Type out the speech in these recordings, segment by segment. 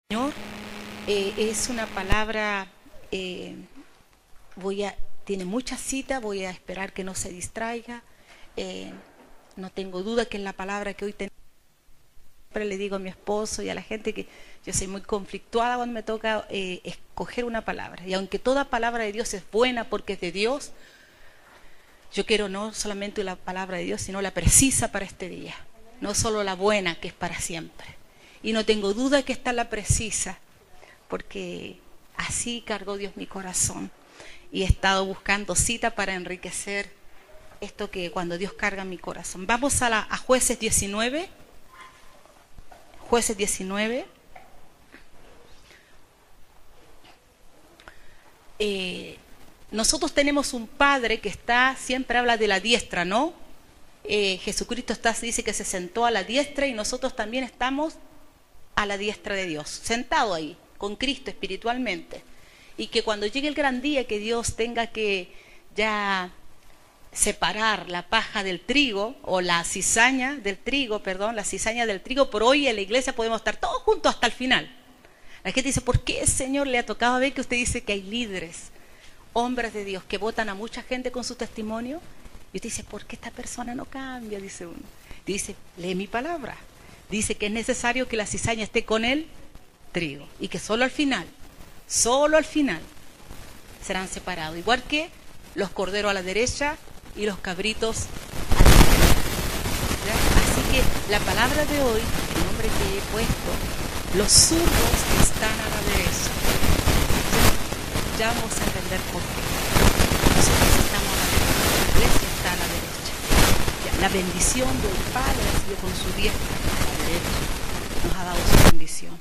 Señor, es una palabra, tiene muchas citas, voy a esperar que no se distraiga. No tengo duda que es la palabra que hoy tenemos. Siempre le digo a mi esposo y a la gente que yo soy muy conflictuada cuando me toca escoger una palabra. Y aunque toda palabra de Dios es buena porque es de Dios, yo quiero no solamente la palabra de Dios, sino la precisa para este día. No solo la buena, que es para siempre. Y no tengo duda que está la precisa, porque así cargó Dios mi corazón. Y he estado buscando cita para enriquecer esto que cuando Dios carga mi corazón. Vamos a Jueces 19. Jueces 19. Nosotros tenemos un Padre que siempre habla de la diestra, ¿no? Jesucristo dice que se sentó a la diestra y nosotros también estamos a la diestra de Dios, sentado ahí, con Cristo espiritualmente. Y que cuando llegue el gran día que Dios tenga que ya separar la paja del trigo, o la cizaña del trigo, por hoy en la iglesia podemos estar todos juntos hasta el final. La gente dice, ¿por qué, Señor, le ha tocado ver que usted dice que hay líderes, hombres de Dios, que votan a mucha gente con su testimonio? Y usted dice, ¿por qué esta persona no cambia? Dice uno. Dice, lee mi palabra. Dice que es necesario que la cizaña esté con el trigo y que solo al final serán separados, igual que los corderos a la derecha y los cabritos a la izquierda. Así que la palabra de hoy, el nombre que he puesto, los zurdos están a la derecha. Ya vamos a entender por qué. Nosotros estamos a la derecha, la iglesia está a la derecha. La bendición del Padre ha sido con su diestra a la derecha. Nos ha dado su bendición.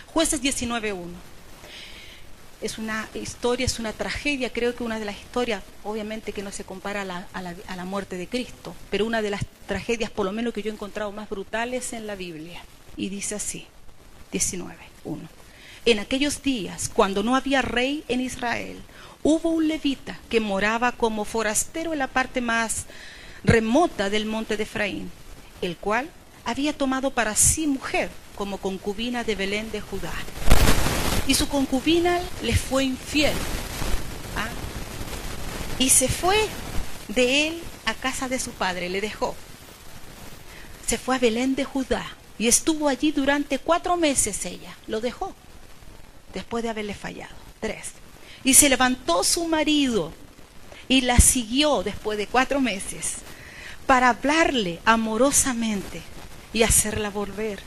Jueces 19:1. Es una historia, es una tragedia, creo que una de las historias, obviamente que no se compara a la muerte de Cristo, pero una de las tragedias, por lo menos que yo he encontrado más brutales en la Biblia. Y dice así, 19:1. En aquellos días, cuando no había rey en Israel, hubo un levita que moraba como forastero en la parte más remota del monte de Efraín, el cual había tomado para sí mujer como concubina de Belén de Judá. Y su concubina le fue infiel. Y se fue de él a casa de su padre, le dejó. Se fue a Belén de Judá y estuvo allí durante 4 meses ella. Lo dejó después de haberle fallado. 3. Y se levantó su marido y la siguió después de 4 meses para hablarle amorosamente y hacerla volver.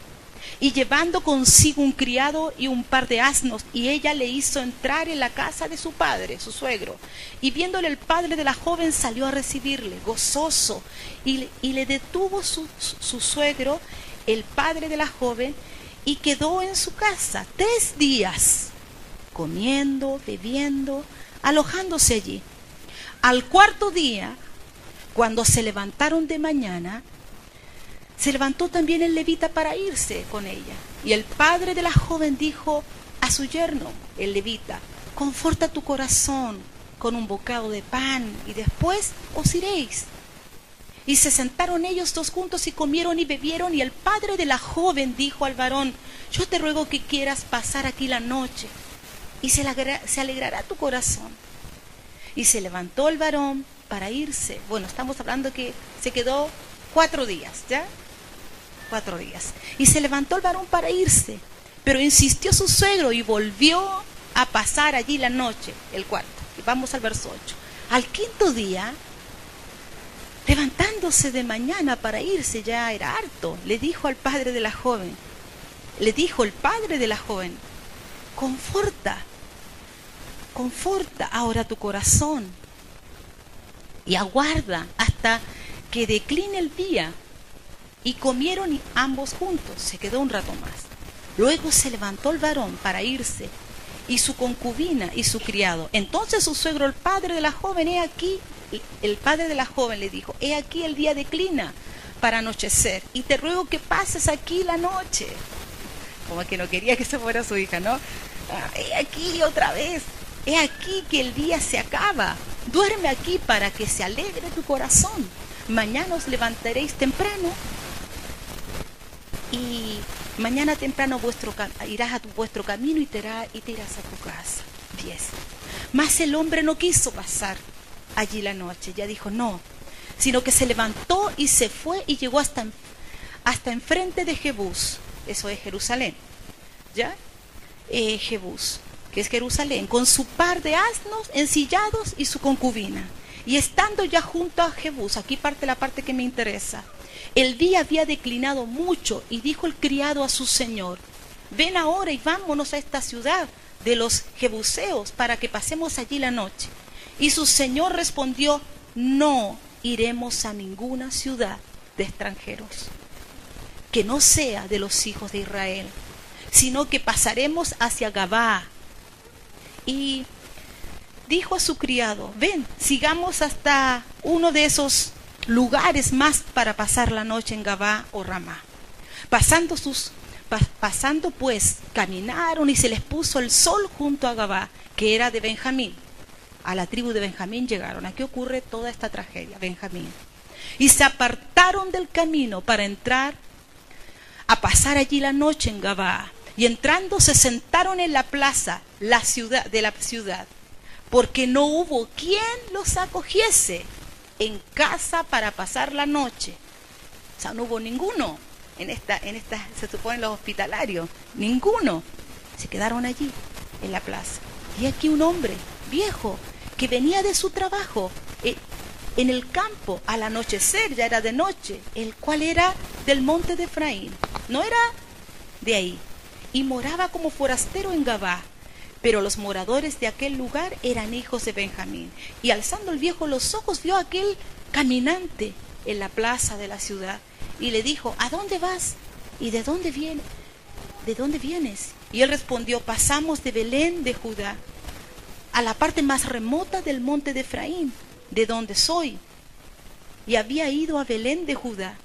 Y llevando consigo un criado y un par de asnos, y ella le hizo entrar en la casa de su padre, su suegro. Y viéndole el padre de la joven salió a recibirle, gozoso, y le detuvo su suegro, el padre de la joven, y quedó en su casa 3 días, comiendo, bebiendo, alojándose allí. Al 4.º día, cuando se levantaron de mañana, se levantó también el levita para irse con ella. Y el padre de la joven dijo a su yerno, el levita, conforta tu corazón con un bocado de pan y después os iréis. Y se sentaron ellos 2 juntos y comieron y bebieron. Y el padre de la joven dijo al varón, yo te ruego que quieras pasar aquí la noche y se alegrará tu corazón. Y se levantó el varón para irse. Bueno, estamos hablando que se quedó 4 días, ¿ya? 4 días. Y se levantó el varón para irse, pero insistió su suegro y volvió a pasar allí la noche, el 4. Y vamos al verso 8. Al 5.º día, levantándose de mañana para irse, ya era harto, le dijo el padre de la joven, conforta ahora tu corazón y aguarda hasta que decline el día. Y comieron y ambos juntos. Se quedó un rato más. Luego se levantó el varón para irse, y su concubina y su criado. Entonces su suegro, el padre de la joven, el padre de la joven le dijo, he aquí el día declina para anochecer, y te ruego que pases aquí la noche. Como que no quería que se fuera su hija, ¿no? He aquí otra vez. He aquí que el día se acaba. Duerme aquí para que se alegre tu corazón. Mañana os levantaréis temprano y Mañana temprano irás a vuestro camino y te irás a tu casa. 10. Mas el hombre no quiso pasar allí la noche. Ya dijo no, sino que se levantó y se fue y llegó hasta enfrente de Jebús. Eso es Jerusalén. ¿Ya? Jebús, que es Jerusalén, con su par de asnos ensillados y su concubina. Y estando ya junto a Jebús, aquí parte la parte que me interesa, el día había declinado mucho y dijo el criado a su señor: ven ahora y vámonos a esta ciudad de los jebuseos para que pasemos allí la noche. Y su señor respondió: no iremos a ninguna ciudad de extranjeros que no sea de los hijos de Israel, sino que pasaremos hacia Gabaa. Y dijo a su criado: ven, sigamos hasta uno de esos lugares más para pasar la noche en Gabaa o Ramá. Pasando pues, caminaron y se les puso el sol junto a Gabaa, que era de Benjamín. A la tribu de Benjamín llegaron. Aquí ocurre toda esta tragedia, Benjamín. Y se apartaron del camino para entrar a pasar allí la noche en Gabaa. Y entrando se sentaron en la plaza de la ciudad, porque no hubo quien los acogiese en casa para pasar la noche. O sea, no hubo ninguno en esta se supone los hospitalarios, ninguno. Se quedaron allí en la plaza. Y aquí un hombre viejo que venía de su trabajo en el campo al anochecer, ya era de noche, el cual era del monte de Efraín, no era de ahí, y moraba como forastero en Gabaa. Pero los moradores de aquel lugar eran hijos de Benjamín. Y alzando el viejo los ojos, vio a aquel caminante en la plaza de la ciudad, y le dijo: ¿a dónde vas? ¿Y de dónde vienes? Y él respondió: pasamos de Belén de Judá a la parte más remota del monte de Efraín, de donde soy. Y había ido a Belén de Judá.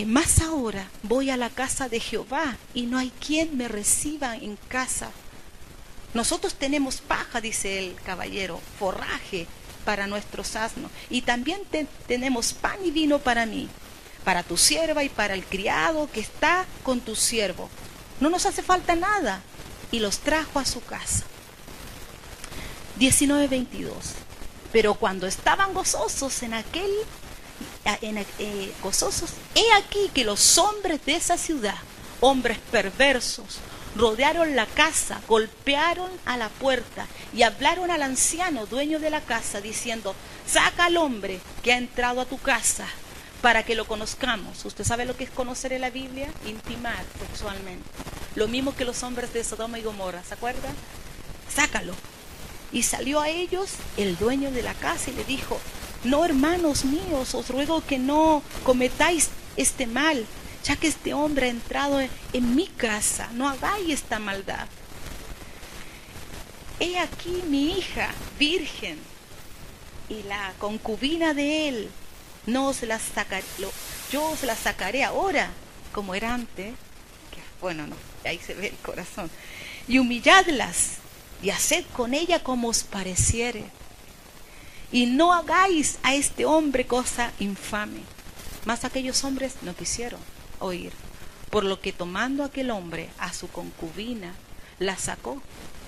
Más ahora voy a la casa de Jehová y no hay quien me reciba en casa. Nosotros tenemos paja, dice el caballero, forraje para nuestros asnos, y también tenemos pan y vino para mí, para tu sierva y para el criado que está con tu siervo. No nos hace falta nada. Y los trajo a su casa. 19:22. Pero cuando estaban gozosos gozosos, he aquí que los hombres de esa ciudad, hombres perversos, rodearon la casa, golpearon a la puerta y hablaron al anciano, dueño de la casa, diciendo: saca al hombre que ha entrado a tu casa para que lo conozcamos. ¿Usted sabe lo que es conocer en la Biblia? Intimar sexualmente. Lo mismo que los hombres de Sodoma y Gomorra, ¿se acuerdan? Sácalo. Y salió a ellos el dueño de la casa y le dijo: no, hermanos míos, os ruego que no cometáis este mal, ya que este hombre ha entrado en mi casa. No hagáis esta maldad. He aquí mi hija virgen y la concubina de él. Yo os la sacaré ahora, como era antes. Bueno, no, ahí se ve el corazón. Y humilladlas y haced con ella como os pareciere. Y no hagáis a este hombre cosa infame. Mas aquellos hombres no quisieron oír, por lo que tomando aquel hombre a su concubina, la sacó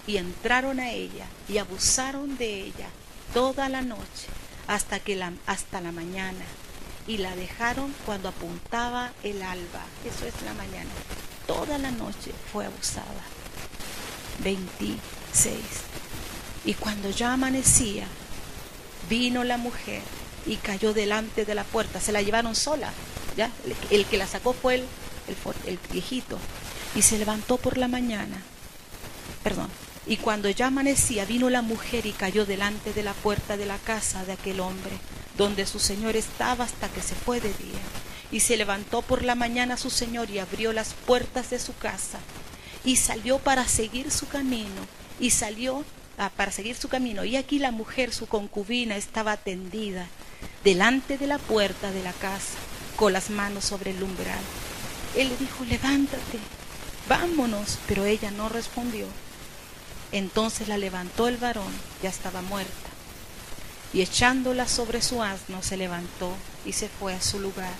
y entraron a ella y abusaron de ella toda la noche hasta la mañana, y la dejaron cuando apuntaba el alba. Eso es la mañana. Toda la noche fue abusada. 26. Y cuando ya amanecía, vino la mujer y cayó delante de la puerta. Se la llevaron sola, ¿ya? El que la sacó fue el viejito. Y se levantó por la mañana. Y cuando ya amanecía, vino la mujer y cayó delante de la puerta de la casa de aquel hombre, donde su señor estaba hasta que se fue de día. Y se levantó por la mañana su señor y abrió las puertas de su casa y salió para seguir su camino. Y aquí la mujer, su concubina, estaba tendida delante de la puerta de la casa, con las manos sobre el umbral. Él le dijo: levántate, vámonos. Pero ella no respondió. Entonces la levantó el varón, ya estaba muerta, y echándola sobre su asno se levantó y se fue a su lugar.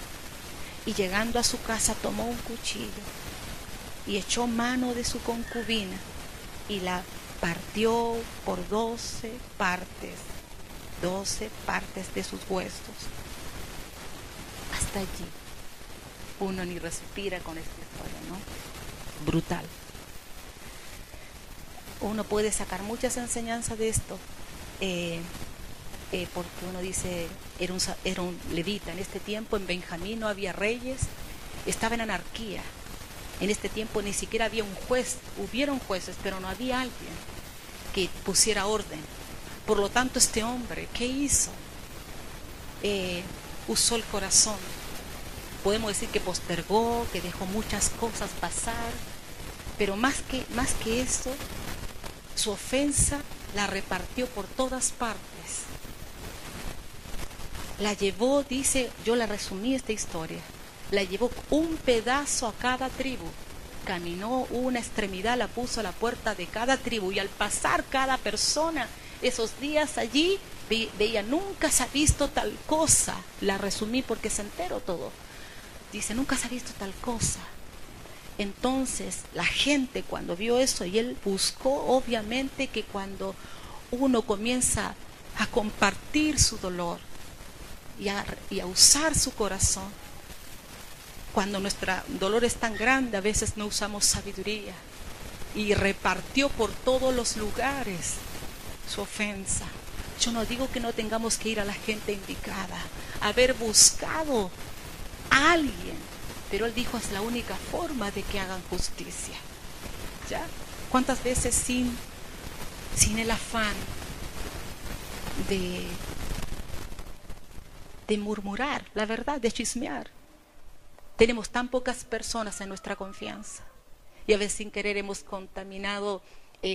Y llegando a su casa tomó un cuchillo y echó mano de su concubina y la partió por 12 partes de sus huesos. Hasta allí uno ni respira con esta historia, ¿no? Brutal. Uno puede sacar muchas enseñanzas de esto, porque uno dice, era un levita. En este tiempo en Benjamín no había reyes, estaba en anarquía. En este tiempo ni siquiera había un juez, hubieron jueces, pero no había alguien que pusiera orden. Por lo tanto, este hombre, ¿qué hizo? Usó el corazón. Podemos decir que postergó, que dejó muchas cosas pasar, pero más que eso, su ofensa la repartió por todas partes. La llevó, dice, yo la resumí esta historia, la llevó un pedazo a cada tribu. Caminó una extremidad, la puso a la puerta de cada tribu, y al pasar cada persona esos días allí, veía, nunca se ha visto tal cosa. La resumí porque se enteró todo. Dice, nunca se ha visto tal cosa. Entonces la gente cuando vio eso, y él buscó, obviamente, que cuando uno comienza a compartir su dolor y a usar su corazón, cuando nuestro dolor es tan grande, a veces no usamos sabiduría, y repartió por todos los lugares su ofensa. Yo no digo que no tengamos que ir a la gente indicada, haber buscado a alguien, pero él dijo, es la única forma de que hagan justicia. ¿Ya? ¿Cuántas veces sin el afán de murmurar la verdad, de chismear, tenemos tan pocas personas en nuestra confianza, y a veces sin querer hemos contaminado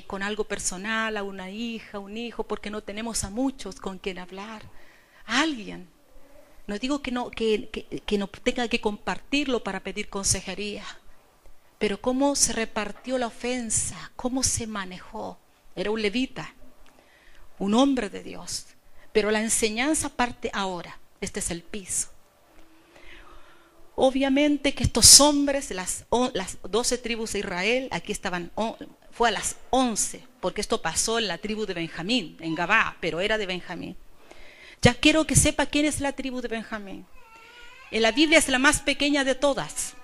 con algo personal a una hija, un hijo, porque no tenemos a muchos con quien hablar, a alguien. No digo que no tenga que compartirlo para pedir consejería, pero cómo se repartió la ofensa, cómo se manejó. Era un levita, un hombre de Dios, pero la enseñanza parte ahora. Este es el piso. Obviamente que estos hombres, las 12 tribus de Israel, aquí estaban, fue a las 11, porque esto pasó en la tribu de Benjamín, en Gabá, pero era de Benjamín. Ya quiero que sepa quién es la tribu de Benjamín. En la Biblia es la más pequeña de todas.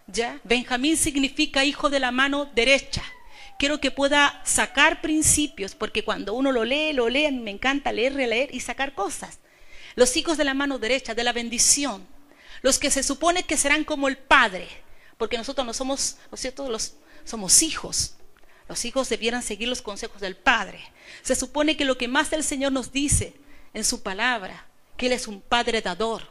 ¿Ya? Benjamín significa hijo de la mano derecha. Quiero que pueda sacar principios, porque cuando uno lo lee, me encanta leer, releer y sacar cosas. Los hijos de la mano derecha, de la bendición. Los que se supone que serán como el Padre, porque nosotros no somos, ¿no es cierto? Somos hijos. Los hijos debieran seguir los consejos del Padre. Se supone que lo que más el Señor nos dice en su palabra, que Él es un Padre dador.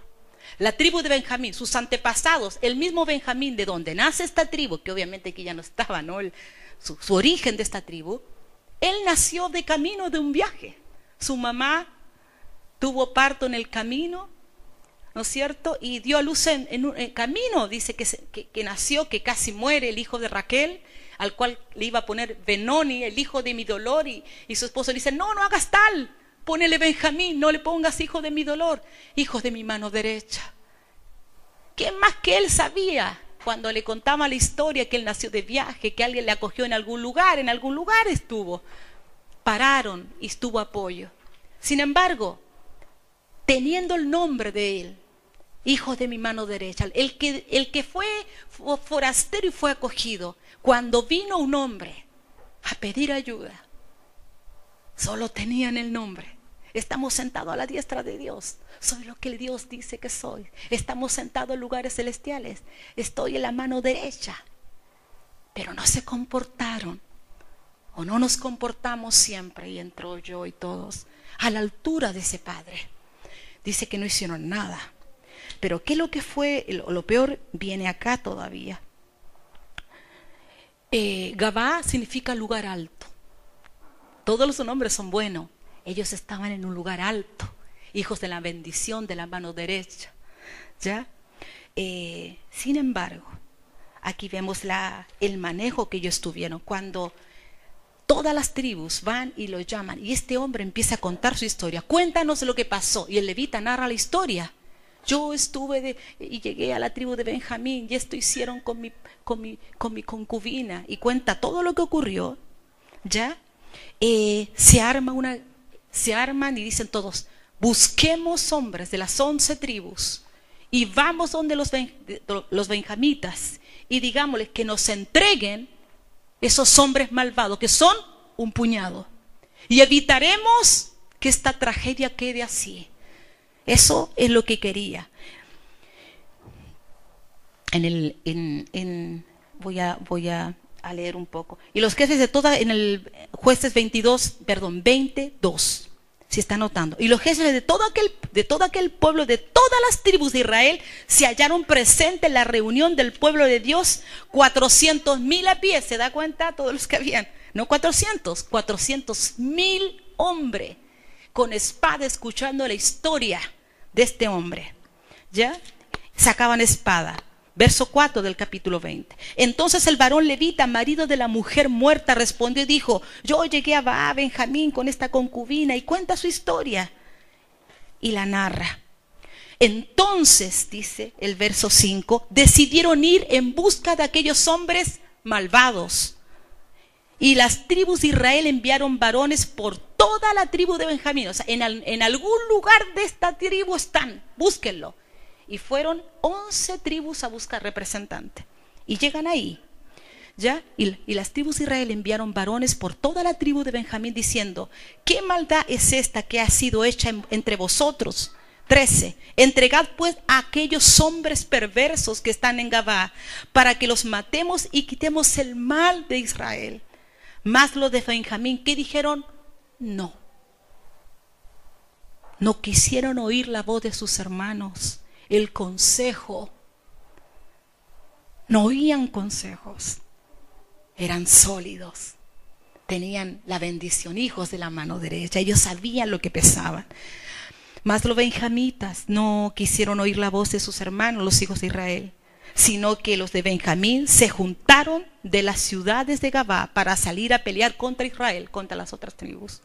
La tribu de Benjamín, sus antepasados, el mismo Benjamín de donde nace esta tribu, que obviamente aquí ya no estaba, ¿no? Su origen de esta tribu, él nació de camino de un viaje. Su mamá tuvo parto en el camino, ¿no es cierto? Y dio a luz en camino. Dice que nació, que casi muere el hijo de Raquel, al cual le iba a poner Benoni, el hijo de mi dolor, y su esposo le dice, no hagas tal, ponele Benjamín, no le pongas hijo de mi dolor, hijo de mi mano derecha. ¿Qué más que él sabía? Cuando le contaba la historia que él nació de viaje, que alguien le acogió en algún lugar estuvo. Pararon y estuvo apoyo. Sin embargo, teniendo el nombre de él, hijo de mi mano derecha, el que fue forastero y fue acogido, cuando vino un hombre a pedir ayuda, solo tenían el nombre. Estamos sentados a la diestra de Dios. Soy lo que Dios dice que soy. Estamos sentados en lugares celestiales. Estoy en la mano derecha. Pero no se comportaron, o no nos comportamos siempre, y entró yo y todos, a la altura de ese Padre. Dice que no hicieron nada. Pero ¿qué es lo que fue? Lo peor viene acá todavía. Gabá significa lugar alto. Todos los nombres son buenos. Ellos estaban en un lugar alto, hijos de la bendición de la mano derecha. ¿Ya? Sin embargo, aquí vemos el manejo que ellos tuvieron. Cuando todas las tribus van y lo llaman, y este hombre empieza a contar su historia. Cuéntanos lo que pasó. Y el levita narra la historia. Yo estuve y llegué a la tribu de Benjamín y esto hicieron con mi concubina. Y cuenta todo lo que ocurrió. ¿Ya? Se arman y dicen todos, busquemos hombres de las 11 tribus y vamos donde los benjamitas y digámosles que nos entreguen esos hombres malvados, que son un puñado, y evitaremos que esta tragedia quede así. Eso es lo que quería. Voy a leer un poco. Y los jefes de toda, en el Jueces 22, si está notando. Y los jefes de todo aquel pueblo, de todas las tribus de Israel, se hallaron presentes en la reunión del pueblo de Dios, 400,000 a pie. ¿Se da cuenta? Todos los que habían. No 400,000 hombres con espada, escuchando la historia de este hombre. ¿Ya? Sacaban espada. Verso 4 del capítulo 20. Entonces el varón levita, marido de la mujer muerta, respondió y dijo: yo llegué a Benjamín con esta concubina, y cuenta su historia. Y la narra. Entonces, dice el verso 5, decidieron ir en busca de aquellos hombres malvados. Y las tribus de Israel enviaron varones por toda la tribu de Benjamín. O sea, en algún lugar de esta tribu están, búsquenlo. Y fueron 11 tribus a buscar representantes. Y llegan ahí, ¿ya? Y las tribus de Israel enviaron varones por toda la tribu de Benjamín diciendo: ¿qué maldad es esta que ha sido hecha entre vosotros? 13. Entregad pues a aquellos hombres perversos que están en Gabá, para que los matemos y quitemos el mal de Israel. Mas los de Benjamín, ¿qué dijeron? No. No quisieron oír la voz de sus hermanos. El consejo. No oían consejos. Eran sólidos. Tenían la bendición, hijos de la mano derecha. Ellos sabían lo que pesaban. Mas los benjamitas no quisieron oír la voz de sus hermanos, los hijos de Israel, sino que los de Benjamín se juntaron de las ciudades de Gabá para salir a pelear contra Israel, contra las otras tribus.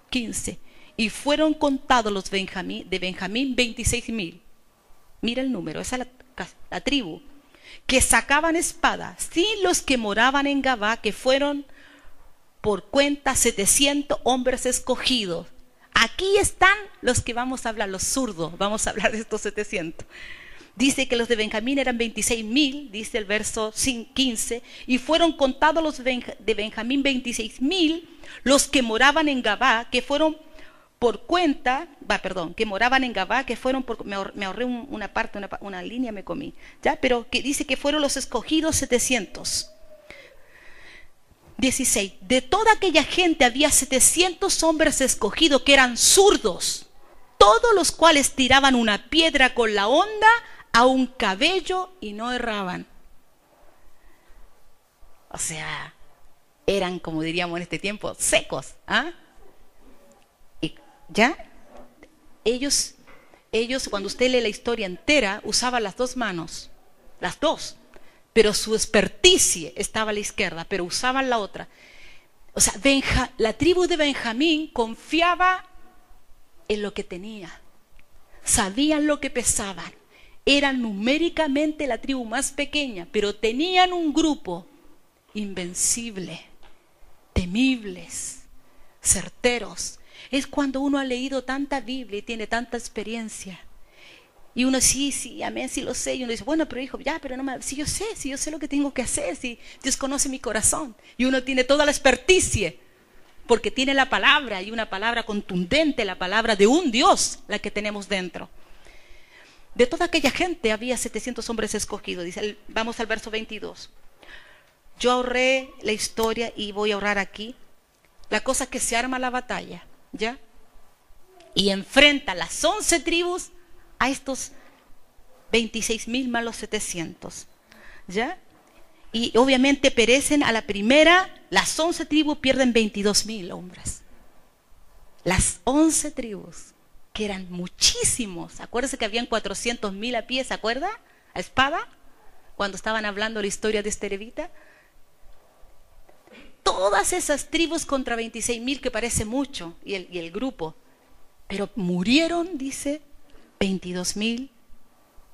15. Y fueron contados los de Benjamín 26,000. Mira el número, esa es la tribu, que sacaban espada, sí, los que moraban en Gabá, que fueron por cuenta 700 hombres escogidos. Aquí están los que vamos a hablar, los zurdos, vamos a hablar de estos 700. Dice que los de Benjamín eran 26,000, dice el verso 15, y fueron contados los de Benjamín 26,000, los que moraban en Gabá, que fueron por cuenta, que moraban en Gabá, que fueron me ahorré una parte, una línea me comí, ¿ya? Pero que dice que fueron los escogidos 700. 16. De toda aquella gente había 700 hombres escogidos que eran zurdos, todos los cuales tiraban una piedra con la honda a un cabello y no erraban. O sea, eran, como diríamos en este tiempo, secos, ¿ah? ¿Ya? Ellos, cuando usted lee la historia entera, usaban las dos manos, las dos, pero su experticia estaba a la izquierda, pero usaban la otra. O sea, la tribu de Benjamín confiaba en lo que tenía, sabían lo que pesaban, eran numéricamente la tribu más pequeña, pero tenían un grupo invencible, temibles, certeros. Es cuando uno ha leído tanta Biblia y tiene tanta experiencia. Y uno sí, amén, sí lo sé. Y uno dice, bueno, pero hijo, ya, pero no si yo sé lo que tengo que hacer, si Dios conoce mi corazón. Y uno tiene toda la experticia, porque tiene la palabra, y una palabra contundente, la palabra de un Dios, la que tenemos dentro. De toda aquella gente había 700 hombres escogidos. Dice, vamos al verso 22. Yo ahorré la historia y voy a ahorrar aquí. La cosa es que se arma la batalla, ¿ya? Y enfrenta las 11 tribus a estos 26,000 más los 700, ¿ya? Y obviamente perecen a la primera, las 11 tribus pierden 22,000 hombres. Las 11 tribus, que eran muchísimos. Acuérdense que habían 400,000 a pie, ¿se acuerda? A espada, cuando estaban hablando la historia de este levita. Todas esas tribus contra 26,000, que parece mucho, y el grupo. Pero murieron, dice, 22,000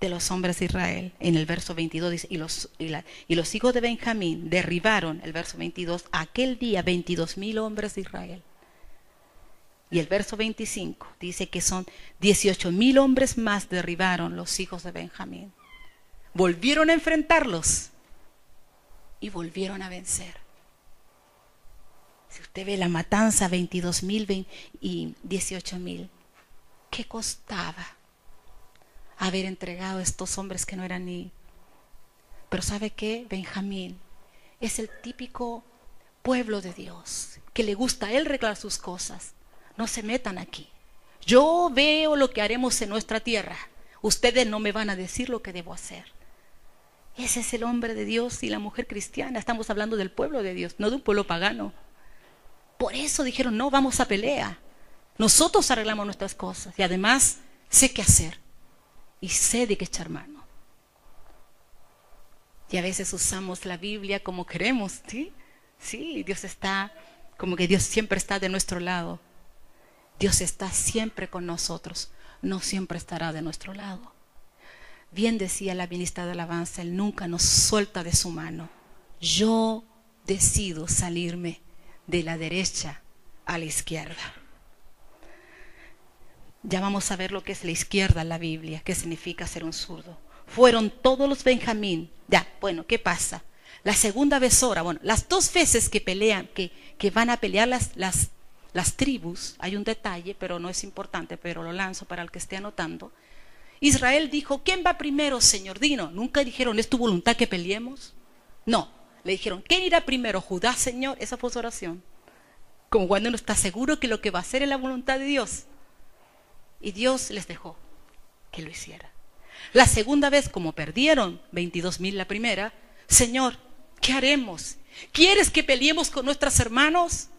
de los hombres de Israel. En el verso 22 dice, y los hijos de Benjamín derribaron, el verso 22, aquel día 22,000 hombres de Israel. Y el verso 25 dice que son 18,000 hombres más derribaron los hijos de Benjamín. Volvieron a enfrentarlos y volvieron a vencer. Si usted ve la matanza, 22,000 y 18,000, ¿qué costaba haber entregado a estos hombres que no eran ni? Pero ¿sabe qué? Benjamín es el típico pueblo de Dios, que le gusta a él arreglar sus cosas. No se metan aquí. Yo veo lo que haremos en nuestra tierra. Ustedes no me van a decir lo que debo hacer. Ese es el hombre de Dios y la mujer cristiana. Estamos hablando del pueblo de Dios, no de un pueblo pagano. Por eso dijeron, no, vamos a pelea. Nosotros arreglamos nuestras cosas. Y además, sé qué hacer. Y sé de qué echar mano. Y a veces usamos la Biblia como queremos, ¿sí? Sí, Dios está, como que Dios siempre está de nuestro lado. Dios está siempre con nosotros, no siempre estará de nuestro lado. Bien decía la ministra de alabanza, Él nunca nos suelta de su mano. Yo decido salirme de la derecha a la izquierda. Ya vamos a ver lo que es la izquierda en la Biblia, qué significa ser un zurdo. Fueron todos los Benjamín. Ya, bueno, ¿qué pasa? La segunda vez ahora, bueno, las dos veces que pelean, que van a pelear las tribus, hay un detalle, pero no es importante, pero lo lanzo para el que esté anotando. Israel dijo, ¿quién va primero, Señor? Dino. Nunca dijeron, ¿es tu voluntad que peleemos? No, le dijeron, ¿quién irá primero? Judá, Señor. Esa fue su oración. Como cuando uno está seguro que lo que va a hacer es la voluntad de Dios. Y Dios les dejó que lo hiciera. La segunda vez, como perdieron 22,000 la primera, Señor, ¿qué haremos? ¿Quieres que peleemos con nuestros hermanos?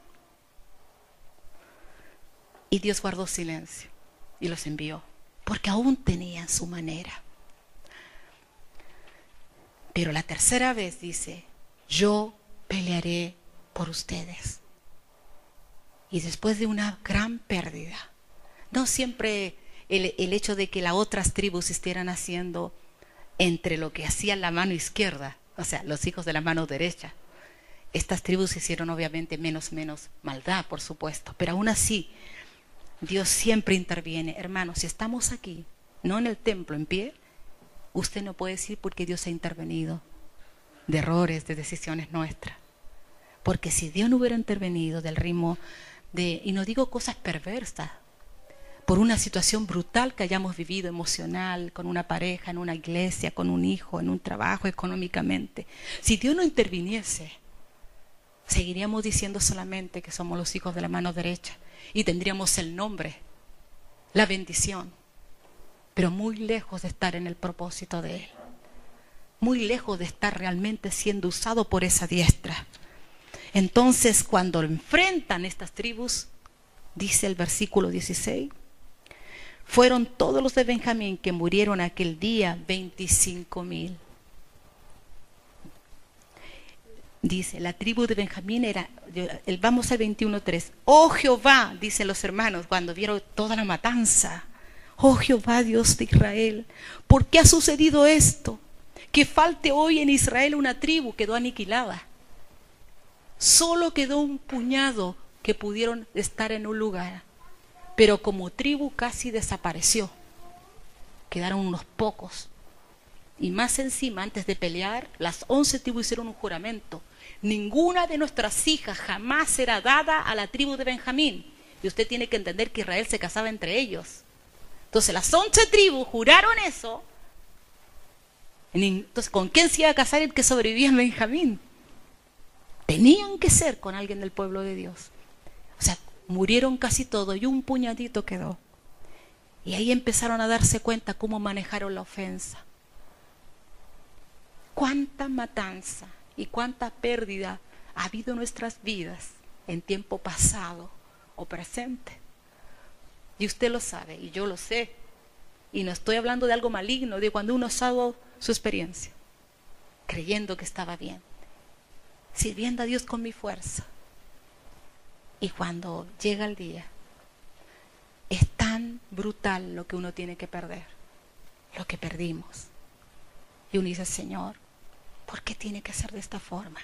Y Dios guardó silencio y los envió, porque aún tenían su manera. Pero la tercera vez dice, yo pelearé por ustedes. Y después de una gran pérdida, no siempre el hecho de que las otras tribus estuvieran haciendo entre lo que hacía la mano izquierda, o sea, los hijos de la mano derecha. Estas tribus hicieron obviamente menos maldad, por supuesto, pero aún así, Dios siempre interviene. Hermanos, si estamos aquí, no en el templo, en pie, usted no puede decir porque Dios ha intervenido de errores, de decisiones nuestras. Porque si Dios no hubiera intervenido del ritmo y no digo cosas perversas, por una situación brutal que hayamos vivido emocional, con una pareja, en una iglesia, con un hijo, en un trabajo, económicamente. Si Dios no interviniese, seguiríamos diciendo solamente que somos los hijos de la mano derecha y tendríamos el nombre, la bendición, pero muy lejos de estar en el propósito de Él, muy lejos de estar realmente siendo usado por esa diestra. Entonces, cuando enfrentan estas tribus, dice el versículo 16, fueron todos los de Benjamín que murieron aquel día, 25,000. Dice, la tribu de Benjamín era, vamos al 21:3. Oh Jehová, dicen los hermanos cuando vieron toda la matanza. Oh Jehová, Dios de Israel, ¿por qué ha sucedido esto? Que falte hoy en Israel una tribu, quedó aniquilada. Solo quedó un puñado que pudieron estar en un lugar. Pero como tribu casi desapareció. Quedaron unos pocos. Y más encima, antes de pelear, las 11 tribus hicieron un juramento. Ninguna de nuestras hijas jamás será dada a la tribu de Benjamín. Y usted tiene que entender que Israel se casaba entre ellos. Entonces las 11 tribus juraron eso. Entonces, ¿con quién se iba a casar el que sobrevivía en Benjamín? Tenían que ser con alguien del pueblo de Dios. O sea, murieron casi todos y un puñadito quedó. Y ahí empezaron a darse cuenta cómo manejaron la ofensa. Cuánta matanza y cuánta pérdida ha habido en nuestras vidas en tiempo pasado o presente. Y usted lo sabe y yo lo sé. Y no estoy hablando de algo maligno, de cuando uno sabe su experiencia, creyendo que estaba bien, sirviendo a Dios con mi fuerza. Y cuando llega el día, es tan brutal lo que uno tiene que perder. lo que perdimos. Y uno dice, Señor, ¿por qué tiene que ser de esta forma?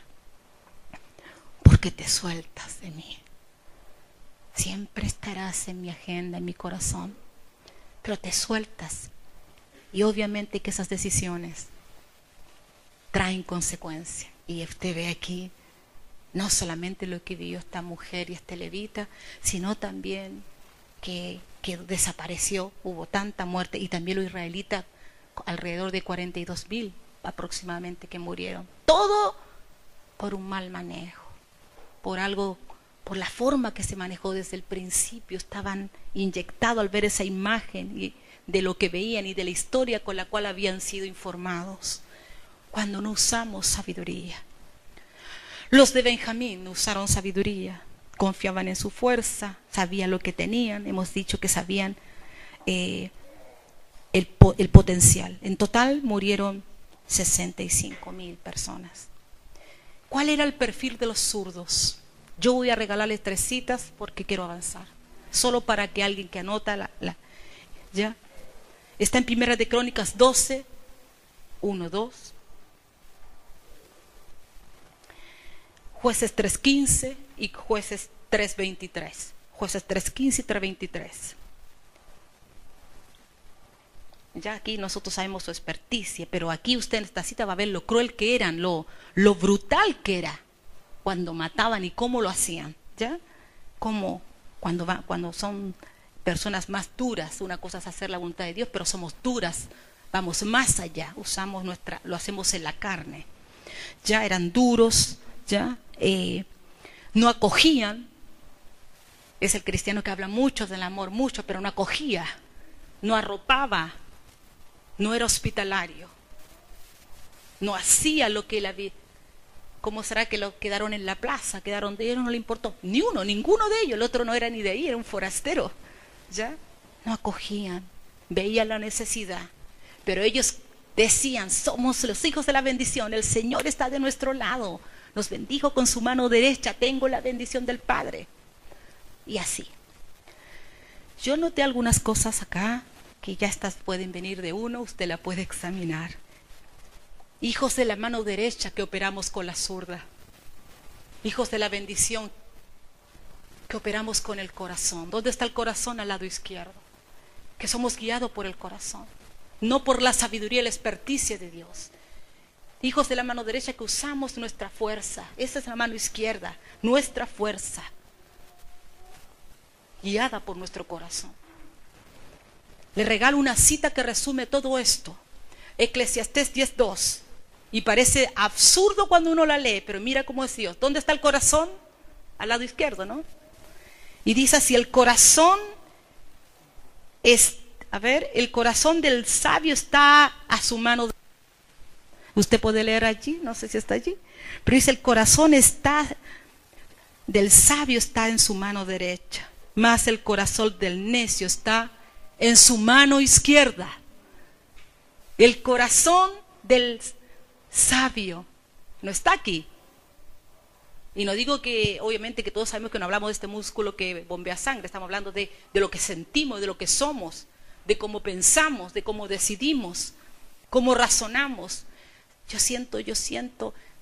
Porque te sueltas de mí. Siempre estarás en mi agenda, en mi corazón, pero te sueltas. Y obviamente que esas decisiones traen consecuencias. Y usted ve aquí no solamente lo que vivió esta mujer y esta levita, sino también que desapareció, hubo tanta muerte, y también los israelitas, alrededor de 42,000 aproximadamente que murieron. Todo por un mal manejo, por algo, por la forma que se manejó desde el principio. Estaban inyectados al ver esa imagen y de lo que veían y de la historia con la cual habían sido informados. Cuando no usamos sabiduría. Los de Benjamín no usaron sabiduría, confiaban en su fuerza, sabían lo que tenían. Hemos dicho que sabían el potencial. En total murieron 65,000 personas. ¿Cuál era el perfil de los zurdos? Yo voy a regalarles 3 citas porque quiero avanzar. Solo para que alguien que anota ¿ya? Está en Primera de Crónicas 12, 1, 2. Jueces 3:15 y Jueces 3:23. Jueces 3:15 y 3:23. Ya aquí nosotros sabemos su experticia, pero aquí usted en esta cita va a ver lo cruel que eran, lo brutal que era cuando mataban y cómo lo hacían, ¿ya? Como cuando son personas más duras. Una cosa es hacer la voluntad de Dios, pero somos duras, vamos más allá, lo hacemos en la carne. Ya eran duros, ya no acogían. Es el cristiano que habla mucho del amor, mucho, pero no acogía, no arropaba, no era hospitalario, no hacía lo que él había. ¿Cómo será que lo quedaron en la plaza? Quedaron de ellos, no le importó ni uno, ninguno de ellos. El otro no era ni de ahí, era un forastero. ¿Ya? No acogían, veían la necesidad, pero ellos decían, somos los hijos de la bendición, el Señor está de nuestro lado, nos bendijo con su mano derecha, tengo la bendición del Padre. Y así. Yo noté algunas cosas acá, que ya estas pueden venir de uno, usted la puede examinar. Hijos de la mano derecha que operamos con la zurda. Hijos de la bendición que operamos con el corazón. ¿Dónde está el corazón? Al lado izquierdo. Que somos guiados por el corazón, no por la sabiduría y la experticia de Dios. Hijos de la mano derecha que usamos nuestra fuerza. Esa es la mano izquierda, nuestra fuerza, guiada por nuestro corazón. Le regalo una cita que resume todo esto. Eclesiastés 10:2. Y parece absurdo cuando uno la lee, pero mira cómo es Dios. ¿Dónde está el corazón? Al lado izquierdo, ¿no? Y dice así, el corazón el corazón del sabio está a su mano. Usted puede leer allí, no sé si está allí, pero dice, el corazón del sabio está en su mano derecha, mas el corazón del necio está en su mano izquierda. El corazón del sabio no está aquí. Y no digo que, obviamente que todos sabemos que no hablamos de este músculo que bombea sangre, estamos hablando de lo que sentimos, de lo que somos, de cómo pensamos, de cómo decidimos, cómo razonamos. Yo siento,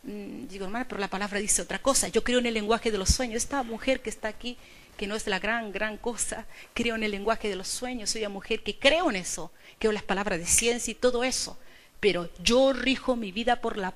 digo, hermana, pero la palabra dice otra cosa. Yo creo en el lenguaje de los sueños. Esta mujer que está aquí, que no es la gran cosa, creo en el lenguaje de los sueños. Soy una mujer que creo en eso, creo en las palabras de ciencia y todo eso. Pero yo rijo mi vida por la palabra.